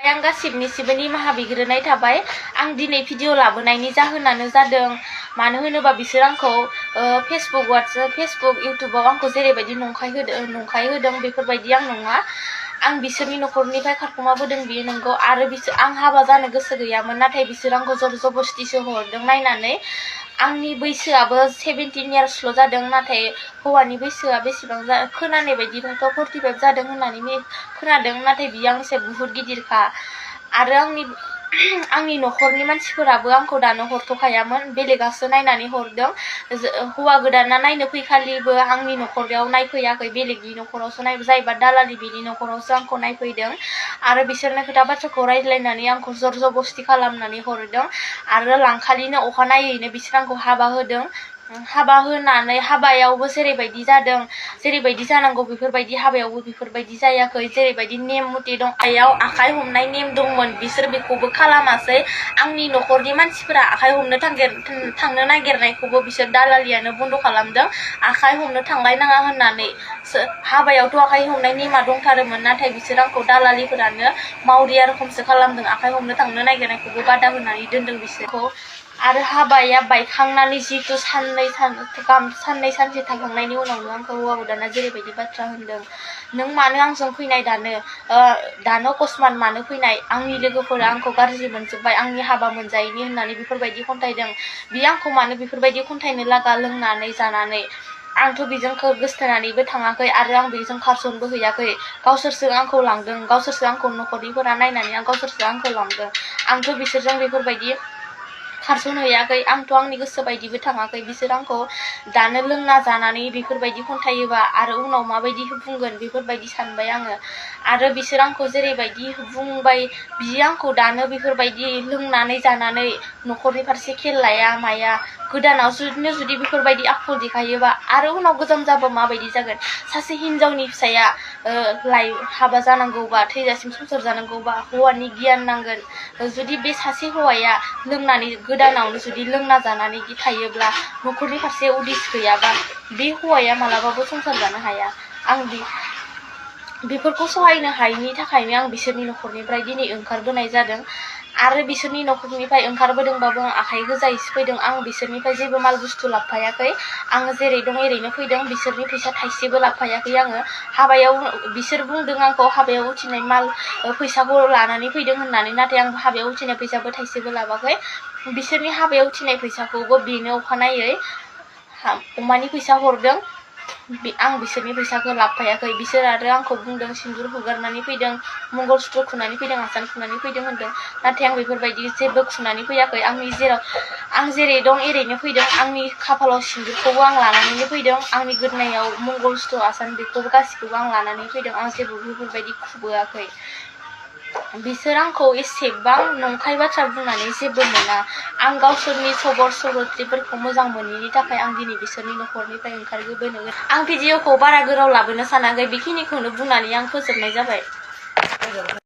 आं गासिबनिसिबो निमाहा बिग्रोनाय थाबाय। आं दिनै भिडिअ लाबोनायनि जाहोनानो जादों मानो होनोबा बिसोर आंखौ फेसबुक इउटुबाव आंखौ जेरैबायदि नंखाय होदों बेफोरबायदि आं नङा। आं बिसोरनि न'खरनिफ्राय खारखुमाबोदों बियो नंगौ, आरो आं हाबा जानो गोसो गैयामोन, नाथाय बिसोर आंखौ जबरदस्तिसो हरदों नायनानै। आंनि बैसोआबो 17 इयार्सल' जादों, नाथाय हौवानि बैसोआ बेसेबां खोनानाय बायदिबाथ' 45 जादों होननानै खोनादों, नाथाय बियो आंनिसाय बुहुत गिदिरखा। आरो आंनि न'खरनि मानसिफोराबो आंखौ दानो हरथ'खायामोन, बेलेगासो नायनानै हरदों। हौवा गोदाना नायनो फैखालिबो आंनि न'खराव नायफैयाखै, बेलेगनि न'खरावसो जायबा दालालि बेनि न'खरावसो आंखौ नायफैदों। आरो बिसोरनो खोथा बाथ्राखौ रायज्लायनानै आंखौ जबरदस्ति खालामनानै हरदों। आरो लांखालिनो अखानायैनो बिसोर आंखौ हाबा होदों। हाबा होनानै हाबायावबो जेरैबायदि जादों, जेरैबायदि जानांगौ बेफोरबायदि हाबायावबो बेफोरबायदि जायाखै। जेरैबायदि नेम मथे दं, आखाइ हमनाय नेम दंमोन, बिसोर बेखौबो खालामासै। आंनि न'खरनि मानसिफोरा आखाइ हमनो थांनो नागिरनायखौबो बिसोर दालालियानो बन्द' खालामदों, आखाइ हमनो थांलायनाङा होननानै। हाबायावथ' आखाइ हमनाय नेमा दंथारोमोन, नाथाय बिसोर आंखौ दालालिफोरानो मावरिया रोखोमसो खालामदों, आखाइ हमनो थांनो नागिरनायखौबो बादा होनानै दोनदों बिसोरखौ। आरो हाबाया बायखांनानै जिहेतु साननै सानसे थाखांनायनि उनावनो आंखौ हौवा गोदाना जेरैबायदि बाथ्रा होनदों, नों मानो आंजों फैनाय दानो अकस्मात मानो फैनाय, आंनि लोगोफोरा आंखौ गाज्रि मोनजोब्बाय, आंनि हाबा मोनजायैनि होननानै बेफोरबायदि खन्थाइदों। बियो आंखौ मानो बेफोरबायदि खन्थाइनो लागा लोंनानै जानानै। आंथ' बेजों गोसथोनानैबो थाङाखै, आरो आं बेजों खारसनबो हैयाखै। गावसोरसो आंखौ लांदों, गावसोरसो आंखौ न'खरनिफोरा नायनानै गावसोरसो आंखौ लांदों। आंथ' बिसोरजों बेफोरबायदि खारसनहैयाखै, आंथ' आंनि गोसो बायदिबो थाङाखै। बिसोर आंखौ दानो लोंना जानानै बेफोरबायदि खन्थायोबा आरो उनाव माबायदि बुंगोन बेफोरबायदि सानबाय आङो। आरो बिसोर आंखौ जेरैबायदि बुंबाय, बियो आंखौ दानो बेफोरबायदि लोंनानै जानानै न'खरनि फारसे खेल लाया माया। गोदानाव जुदि बेफोरबायदि आखल देखायोबा आरो उनाव गोजाम जाबा माबायदि जागोन। सासे हिनजावनि फिसाया हाबा जानांगौबा, थैजासिम संसार जानांगौबा हौवानि गियान नांगोन। जुदि बे सासे हौवाया लोंनानै गोदानावनो जुदि लोंना जानानै थायोब्ला, न'खरनि फारसे उदिस गैयाबा, बे हौवाया मालाबाबो संसार जानो हाया। आं बेफोरखौ सहायनो हायैनि थाखायनो आं बिसोरनि न'खरनिफ्राय दिनै ओंखारबोनाय जादों। आरो बिसोरनि न'खरनिफ्राय ओंखारबोदोंबाबो आं आखाइ गोजायैसो फैदों। आं बिसोरनिफ्राय जेबो माल बुस्थु लाबोफायाखै। आङो जेरै दं एरैनो फैदों, बिसोरनि फैसा थाइसेबो लाबोफायाखै आङो। हाबायाव बिसोर बुंदों आंखौ हाबायाव उथिनाय फैसाखौ लानानै फैदों होननानै, नाथाय आं हाबायाव उथिनाय फैसाबो थाइसेबो लाबाखै। बिसोरनि हाबायाव उथिनाय फैसाखौबो बेनो अखानायै अमानि फैसा हरदों। आं बिसोरनि फैसाखौ लाबोफायाखै। बिसोर आरो आंखौ बुंदों सिन्दुर हुगारनानै फैदों, मंगलसुत्र खुनानै फैदों, आसान खुनानै फैदों होनदों, नाथाय आं बेफोरबायदि जेबो खुनानै फैयाखै। आं जेरै दं एरैनो फैदों। आंनि खाफालाव सिन्दुरखौबो आं लानानैनो फैदों, आंनि गोदोनायाव मंगलसुत्र आसान बेखौबो गासिखौबो आं लानानै फैदों। आं जेबो बेफोरबायदि खुबोआखै। बिसोर आंखौ एसेबां नंखाय बाथ्रा बुंनानै जेबो मोना। आं गावसोरनि सरिथ्रफोरखौ मोजां मोनैनि थाखाय आं दिनै बिसोरनि न'खरनिफ्राय ओंखारबोनो। आं भिडिअखौ बारा गोलाव लाबोनो सानाखै, बेखिनिखौनो बुंनानै आं फोजोबनाय जाबाय।